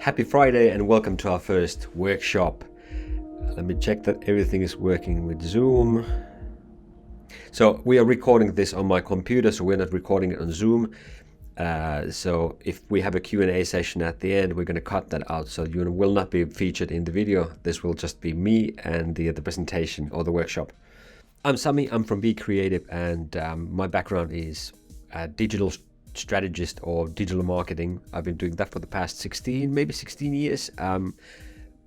Happy Friday and welcome to our first workshop. Let me check that everything is working with Zoom. So we are recording this on my computer, so we're not recording it on Zoom. So if we have a Q&A session at the end, we're going to cut that out. So you will not be featured in the video. This will just be me and the presentation or the workshop. I'm Sami, I'm from Be Creative, and my background is digital strategist or digital marketing. I've been doing that for the past 16 years.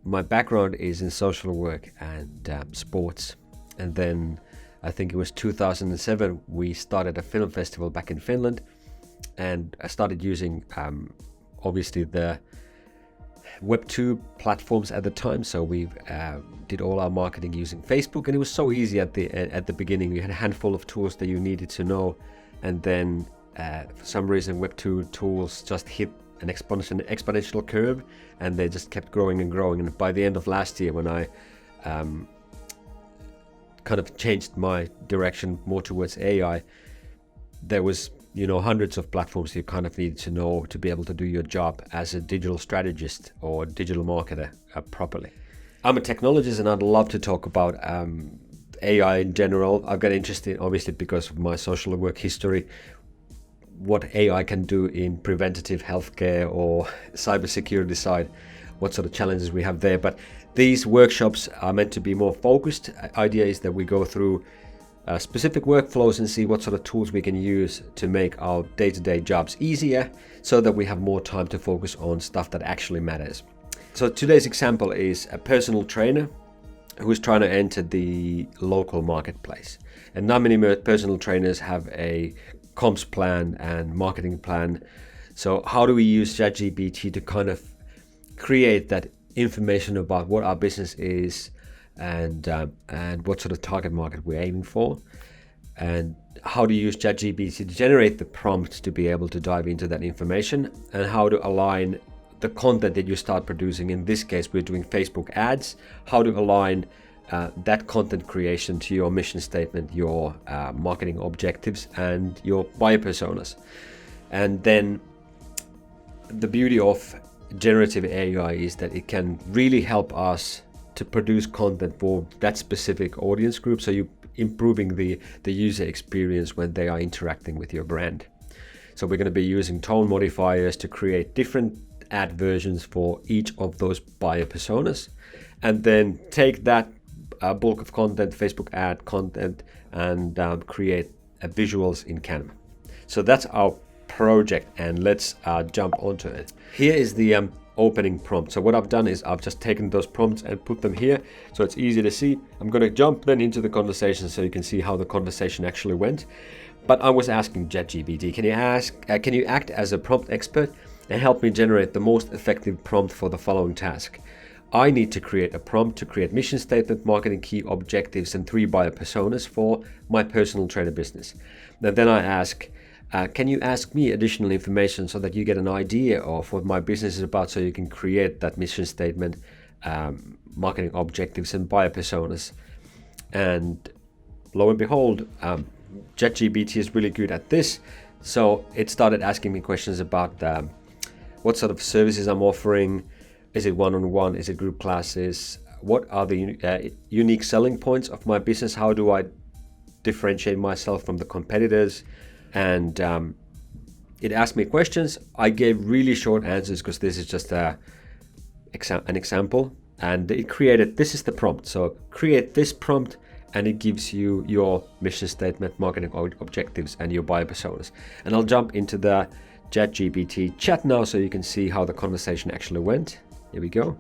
My background is in social work and sports. And then I think it was 2007, we started a film festival back in Finland. And I started using obviously the Web 2 platforms at the time. So we did all our marketing using Facebook, and it was so easy at the beginning. You had a handful of tools that you needed to know, and then for some reason Web 2 tools just hit an exponential curve, and they just kept growing and growing. And by the end of last year, when I kind of changed my direction more towards AI, there was hundreds of platforms you kind of needed to know to be able to do your job as a digital strategist or digital marketer properly. I'm a technologist, and I'd love to talk about AI in general. I've got interested, obviously, because of my social work history, what AI can do in preventative healthcare or cybersecurity side, what sort of challenges we have there. But these workshops are meant to be more focused. Idea is that we go through specific workflows and see what sort of tools we can use to make our day-to-day jobs easier, so that we have more time to focus on stuff that actually matters. So today's example is a personal trainer who is trying to enter the local marketplace. And not many personal trainers have a comms plan and marketing plan. So how do we use ChatGPT to kind of create that information about what our business is, and what sort of target market we're aiming for, and how to use ChatGPT to generate the prompt to be able to dive into that information, and how to align the content that you start producing. In this case, we're doing Facebook ads, how to align that content creation to your mission statement, your marketing objectives, and your buyer personas. And then the beauty of generative AI is that it can really help us to produce content for that specific audience group, so you're improving the user experience when they are interacting with your brand. So we're going to be using tone modifiers to create different ad versions for each of those buyer personas, and then take that bulk of content, Facebook ad content, and create visuals in Canva. So that's our project, and let's jump onto it. Here is the opening prompt. So what I've done is I've just taken those prompts and put them here, so it's easy to see. I'm going to jump then into the conversation so you can see how the conversation actually went. But I was asking ChatGPT, can you act as a prompt expert and help me generate the most effective prompt for the following task? I need to create a prompt to create mission statement, marketing key objectives, and 3 buyer personas for my personal trainer business. And then I ask, can you ask me additional information so that you get an idea of what my business is about, so you can create that mission statement, marketing objectives, and buyer personas? And lo and behold, ChatGPT is really good at this. So it started asking me questions about what sort of services I'm offering. Is it one-on-one? Is it group classes? What are the unique selling points of my business? How do I differentiate myself from the competitors? And it asked me questions. I gave really short answers because this is just an example. And it created, this is the prompt. So create this prompt, and it gives you your mission statement, marketing objectives, and your buyer personas. And I'll jump into the ChatGPT chat now so you can see how the conversation actually went. Here we go.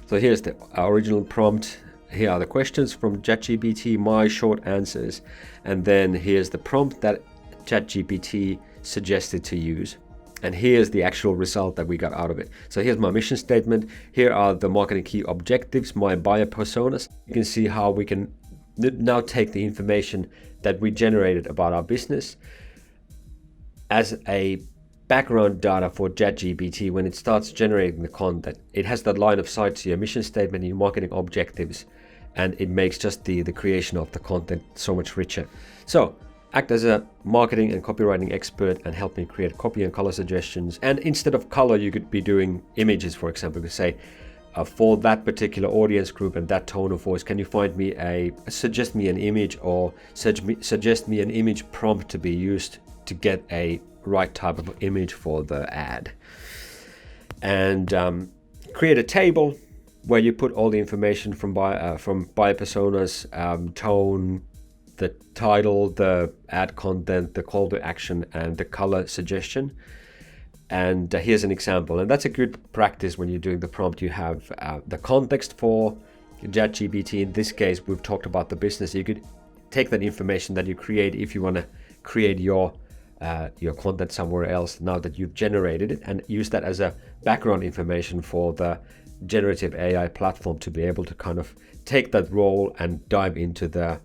So here's the original prompt. Here are the questions from ChatGPT, my short answers. And then here's the prompt that ChatGPT suggested to use. And here's the actual result that we got out of it. So here's my mission statement. Here are the marketing key objectives, my buyer personas. You can see how we can now take the information that we generated about our business as a background data for ChatGPT. When it starts generating the content, it has that line of sight to your mission statement, your marketing objectives, and it makes just the creation of the content so much richer. So act as a marketing and copywriting expert and help me create copy and color suggestions. And instead of color, you could be doing images, for example. You could say, for that particular audience group and that tone of voice, can you find me suggest me an image, or suggest me an image prompt to be used to get a right type of image for the ad. And create a table where you put all the information from buyer personas, tone, the title, the ad content, the call to action, and the color suggestion. And here's an example, and that's a good practice when you're doing the prompt. You have the context for ChatGPT. In this case, we've talked about the business. You could take that information that you create if you want to create your content somewhere else now that you've generated it, and use that as a background information for the generative AI platform to be able to kind of take that role and dive into the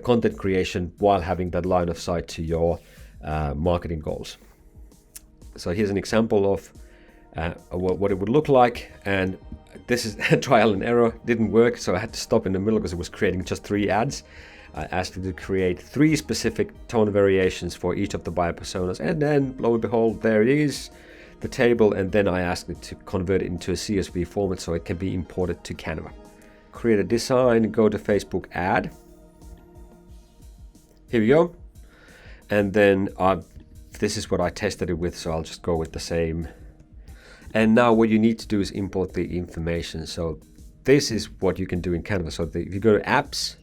content creation while having that line of sight to your marketing goals. So here's an example of what it would look like, and this is a trial and error. Didn't work, so I had to stop in the middle because it was creating just 3 ads. I asked it to create 3 specific tone variations for each of the buyer personas, and then lo and behold, there it is, the table. And then I asked it to convert it into a CSV format so it can be imported to Canva. Create a design, go to Facebook ad. Here we go. And then this is what I tested it with, so I'll just go with the same. And now what you need to do is import the information. So this is what you can do in Canva. So if you go to apps,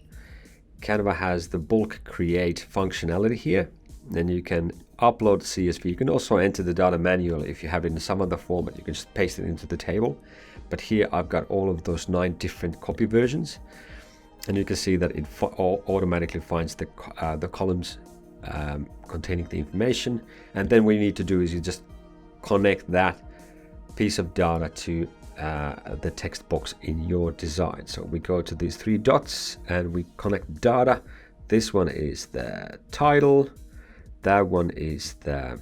Canva has the bulk create functionality here. Then you can upload CSV. You can also enter the data manually if you have it in some other format. You can just paste it into the table. But here I've got all of those 9 different copy versions. And you can see that it automatically finds the columns containing the information. And then what you need to do is you just connect that piece of data to the text box in your design. So we go to these 3 dots and we connect data. This one is the title, that one is the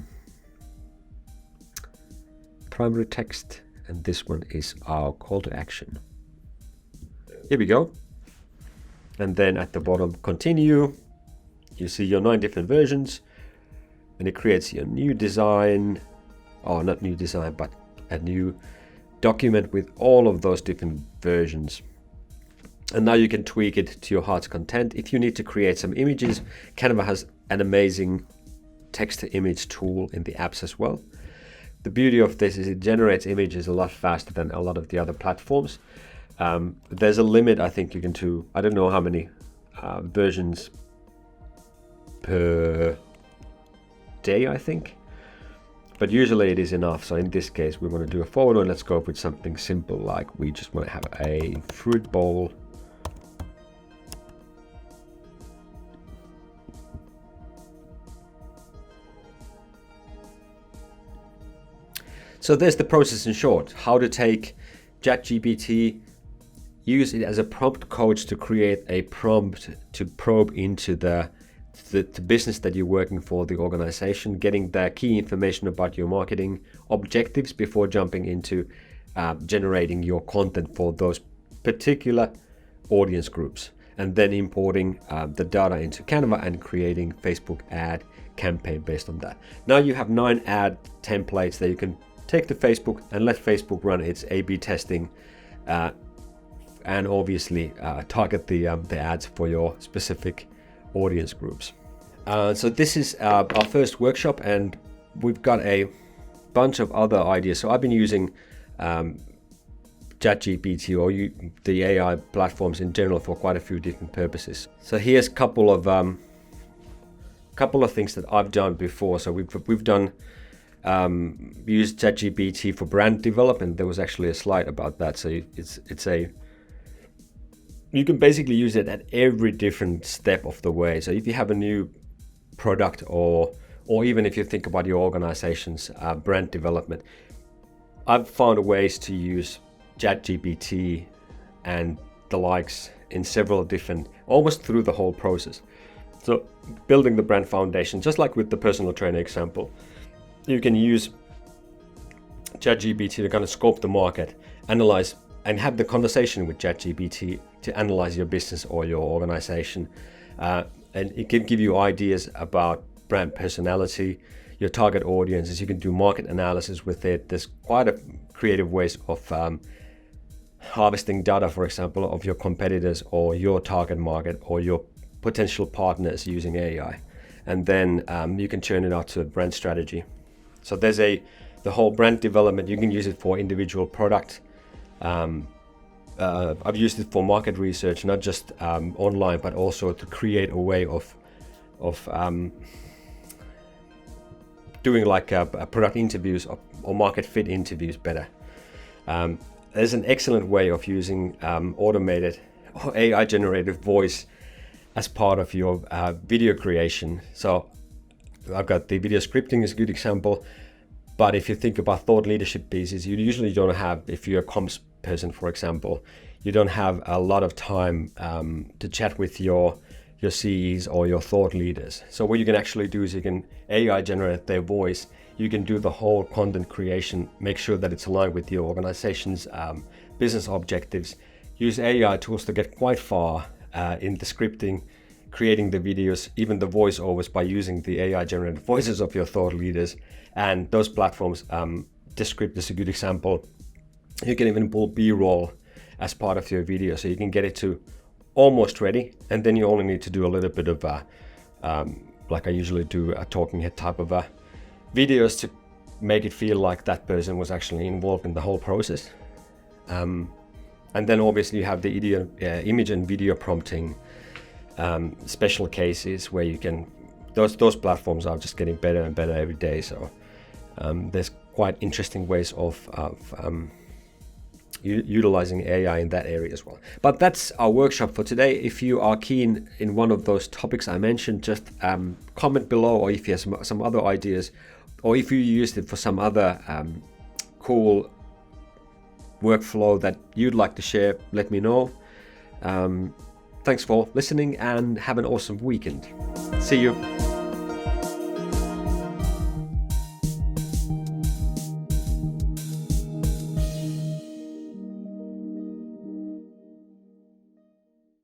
primary text, and this one is our call to action. Here we go. And then at the bottom, continue. You see your 9 different versions, and it creates your new design, or not new design, but a new document with all of those different versions. And now you can tweak it to your heart's content. If you need to create some images, Canva has an amazing text to image tool in the apps as well. The beauty of this is it generates images a lot faster than a lot of the other platforms. There's a limit, I think you can do, I don't know how many versions per day, I think. But usually it is enough. So in this case, we want to do a photo, and let's go with something simple, like we just want to have a fruit bowl. So there's the process in short, how to take ChatGPT, use it as a prompt coach to create a prompt to probe into the business that you're working for, the organization, getting the key information about your marketing objectives before jumping into generating your content for those particular audience groups, and then importing the data into Canva and creating Facebook ad campaign based on that. Now you have 9 ad templates that you can take to Facebook and let Facebook run its A/B testing, and obviously target the ads for your specific audience groups. So this is our first workshop, and we've got a bunch of other ideas. So I've been using ChatGPT or the AI platforms in general for quite a few different purposes. So here's a couple of things that I've done before. So we've done used ChatGPT for brand development. There was actually a slide about that. So you can basically use it at every different step of the way. So if you have a new product, or even if you think about your organization's brand development, I've found ways to use ChatGPT and the likes in several different, almost through the whole process. So building the brand foundation, just like with the personal trainer example, you can use ChatGPT to kind of scope the market, analyze, and have the conversation with ChatGPT to analyze your business or your organization. and it can give you ideas about brand personality, your target audiences. You can do market analysis with it. There's quite a creative ways of harvesting data, for example, of your competitors or your target market or your potential partners using AI. And then you can turn it out to a brand strategy. So there's the whole brand development. You can use it for individual product. I've used it for market research, not just online, but also to create a way of doing like a product interviews or market fit interviews better. There's an excellent way of using automated or AI generated voice as part of your video creation. So I've got the video scripting is a good example, but if you think about thought leadership pieces, you usually don't have, if you're a comms person, for example, you don't have a lot of time to chat with your CEs or your thought leaders. So what you can actually do is you can AI generate their voice. You can do the whole content creation, make sure that it's aligned with your organization's business objectives. Use AI tools to get quite far in the scripting, creating the videos, even the voiceovers by using the AI generated voices of your thought leaders. And those platforms, Descript is a good example. You can even pull B-roll as part of your video, so you can get it to almost ready, and then you only need to do a little bit of like I usually do, a talking head type of videos to make it feel like that person was actually involved in the whole process. And then obviously you have the image and video prompting special cases where you can, those platforms are just getting better and better every day. So there's quite interesting ways of utilizing AI in that area as well. But that's our workshop for today. If you are keen in one of those topics I mentioned, just comment below, or if you have some other ideas, or if you used it for some other cool workflow that you'd like to share, let me know. Thanks for listening and have an awesome weekend. See you.